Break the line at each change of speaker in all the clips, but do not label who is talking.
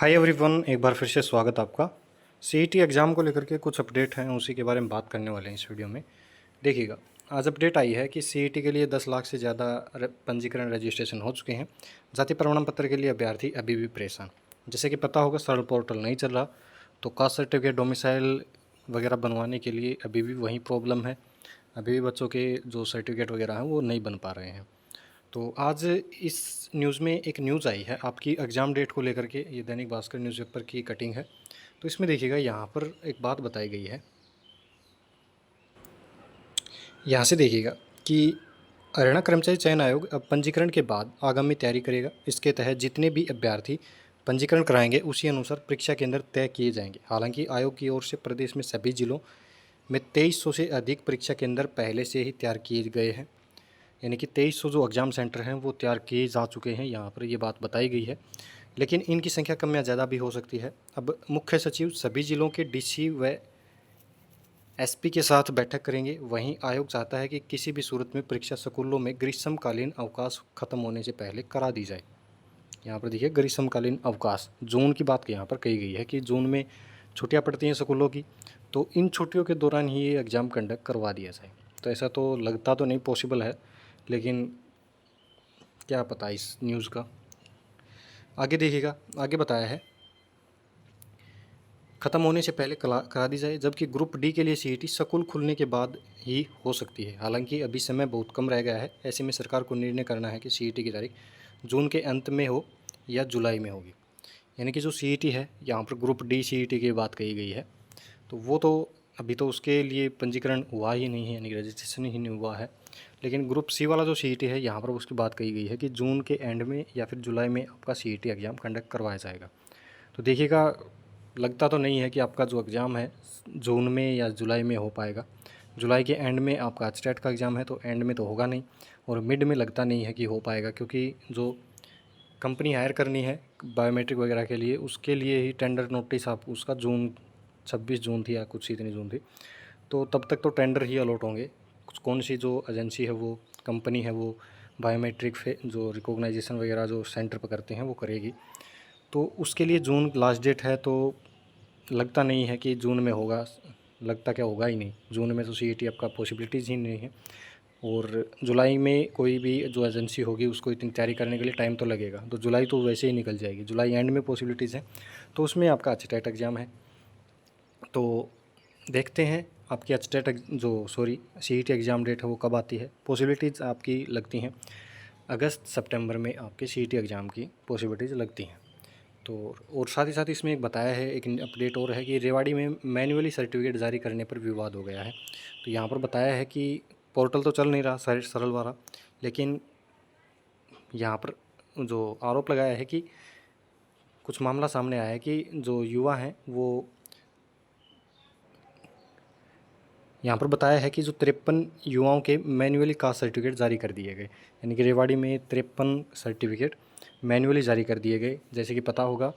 Hi everyone, एक बार फिर से स्वागत आपका। सीईटी एग्ज़ाम को लेकर के कुछ अपडेट हैं, उसी के बारे में बात करने वाले हैं इस वीडियो में। देखिएगा, आज अपडेट आई है कि सीईटी के लिए 10 लाख से ज़्यादा पंजीकरण रजिस्ट्रेशन हो चुके हैं। जाति प्रमाण पत्र के लिए अभ्यर्थी अभी भी परेशान। जैसे कि पता होगा, सरल पोर्टल नहीं चल रहा, तो कास्ट सर्टिफिकेट, डोमिसाइल वगैरह बनवाने के लिए अभी भी वही प्रॉब्लम है। अभी भी बच्चों के जो सर्टिफिकेट वगैरह हैं वो नहीं बन पा रहे हैं। तो आज इस न्यूज़ में एक न्यूज़ आई है आपकी एग्ज़ाम डेट को लेकर के। ये दैनिक भास्कर न्यूज़पेपर की कटिंग है। तो इसमें देखिएगा, यहाँ पर एक बात बताई गई है। यहाँ से देखिएगा कि हरियाणा कर्मचारी चयन आयोग अब पंजीकरण के बाद आगामी तैयारी करेगा। इसके तहत जितने भी अभ्यर्थी पंजीकरण कराएंगे उसी अनुसार परीक्षा केंद्र तय किए जाएंगे। हालांकि आयोग की ओर से प्रदेश में सभी जिलों में 2300 से अधिक परीक्षा केंद्र पहले से ही तैयार किए गए हैं। यानी कि 2300 जो एग्ज़ाम सेंटर हैं वो तैयार किए जा चुके हैं, यहाँ पर ये बात बताई गई है। लेकिन इनकी संख्या कम या ज़्यादा भी हो सकती है। अब मुख्य सचिव सभी जिलों के डीसी व एसपी के साथ बैठक करेंगे। वहीं आयोग चाहता है कि किसी भी सूरत में परीक्षा स्कूलों में ग्रीष्मकालीन अवकाश खत्म होने से पहले करा दी जाए। यहाँ पर देखिए, ग्रीष्मकालीन अवकाश जून की बात यहाँ पर कही गई है कि जून में छुट्टियाँ पड़ती हैं स्कूलों की, तो इन छुट्टियों के दौरान ही ये एग्ज़ाम कंडक्ट करवा दिया जाए। तो ऐसा तो लगता तो नहीं पॉसिबल है, लेकिन क्या पता इस न्यूज़ का। आगे देखिएगा, आगे बताया है ख़त्म होने से पहले करा दी जाए, जबकि ग्रुप डी के लिए सीईटी स्कूल खुलने के बाद ही हो सकती है। हालांकि अभी समय बहुत कम रह गया है। ऐसे में सरकार को निर्णय करना है कि सीईटी की तारीख जून के अंत में हो या जुलाई में होगी। यानी कि जो सीईटी है, यहाँ पर ग्रुप डी सीईटी की बात कही गई है, तो वो तो अभी तो उसके लिए पंजीकरण हुआ ही नहीं है, यानी कि रजिस्ट्रेशन ही नहीं हुआ है। लेकिन ग्रुप सी वाला जो सीईटी है, यहाँ पर उसकी बात कही गई है कि जून के एंड में या फिर जुलाई में आपका सीईटी एग्ज़ाम कंडक्ट करवाया जाएगा। तो देखिएगा, लगता तो नहीं है कि आपका जो एग्ज़ाम है जून में या जुलाई में हो पाएगा। जुलाई के एंड में आपका एचटेट का एग्ज़ाम है, तो एंड में तो होगा नहीं, और मिड में लगता नहीं है कि हो पाएगा, क्योंकि जो कंपनी हायर करनी है बायोमेट्रिक वगैरह के लिए, उसके लिए ही टेंडर नोटिस आप उसका 26 जून थी या कुछ इतनी जून थी, तो तब तक तो टेंडर ही अलॉट होंगे। कौन सी जो एजेंसी है, वो कंपनी है, वो बायोमेट्रिक जो रिकॉग्नाइजेशन वगैरह जो सेंटर पर करते हैं वो करेगी। तो उसके लिए जून लास्ट डेट है, तो लगता नहीं है कि जून में होगा। लगता क्या, होगा ही नहीं। जून में तो सीईटी आपका पॉसिबिलिटीज़ ही नहीं है। और जुलाई में कोई भी जो एजेंसी होगी उसको इतनी तैयारी करने के लिए टाइम तो लगेगा, तो जुलाई तो वैसे ही निकल जाएगी। जुलाई एंड में पॉसिबिलिटीज़ है, तो उसमें आपका एचटेट एग्ज़ाम है। तो देखते हैं आपकी सीईटी एग्ज़ाम डेट है वो कब आती है। पॉसिबिलिटीज़ आपकी लगती हैं अगस्त सितंबर में, आपके सीईटी एग्ज़ाम की पॉसिबिलिटीज़ लगती हैं। तो और साथ ही साथ इसमें एक बताया है, एक अपडेट और है कि रेवाड़ी में मैन्युअली सर्टिफिकेट जारी करने पर विवाद हो गया है। तो यहाँ पर बताया है कि पोर्टल तो चल नहीं रहा सरल वाला, लेकिन यहाँ पर जो आरोप लगाया है कि कुछ मामला सामने आया है कि जो युवा हैं वो, यहाँ पर बताया है कि जो 53 युवाओं के मैन्युअली कास्ट सर्टिफिकेट जारी कर दिए गए। यानी कि रेवाड़ी में 53 सर्टिफिकेट मैन्युअली जारी कर दिए गए। जैसे कि पता होगा,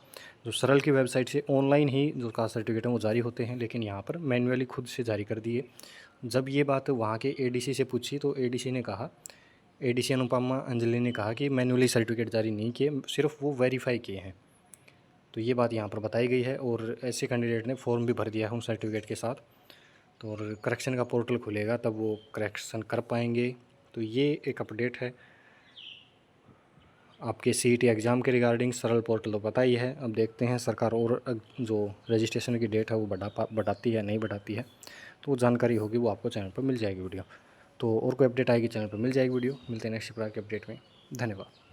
जो सरल की वेबसाइट से ऑनलाइन ही जो कास्ट सर्टिफिकेट हैं वो जारी होते हैं, लेकिन यहाँ पर मैन्युअली खुद से जारी कर दिए। जब ये बात वहाँ के एडीसी से पूछी, तो एडीसी अनुपमा अंजलि ने कहा कि मैन्युअली सर्टिफिकेट जारी नहीं किए, सिर्फ वो वेरीफाई किए हैं। तो ये बात यहाँ पर बताई गई है, और ऐसे कैंडिडेट ने फॉर्म भी भर दिया है उन सर्टिफिकेट के साथ। तो और करेक्शन का पोर्टल खुलेगा, तब वो करेक्शन कर पाएंगे। तो ये एक अपडेट है आपके सीईटी एग्ज़ाम के रिगार्डिंग। सरल पोर्टल तो पता ही है, अब देखते हैं सरकार और जो रजिस्ट्रेशन की डेट है वो बढ़ाती है नहीं बढ़ाती है, तो वो जानकारी होगी वो आपको चैनल पर मिल जाएगी वीडियो। तो और कोई अपडेट आएगी चैनल पर मिल जाएगी वीडियो। मिलते हैं नेक्स्ट प्रकार के अपडेट में। धन्यवाद।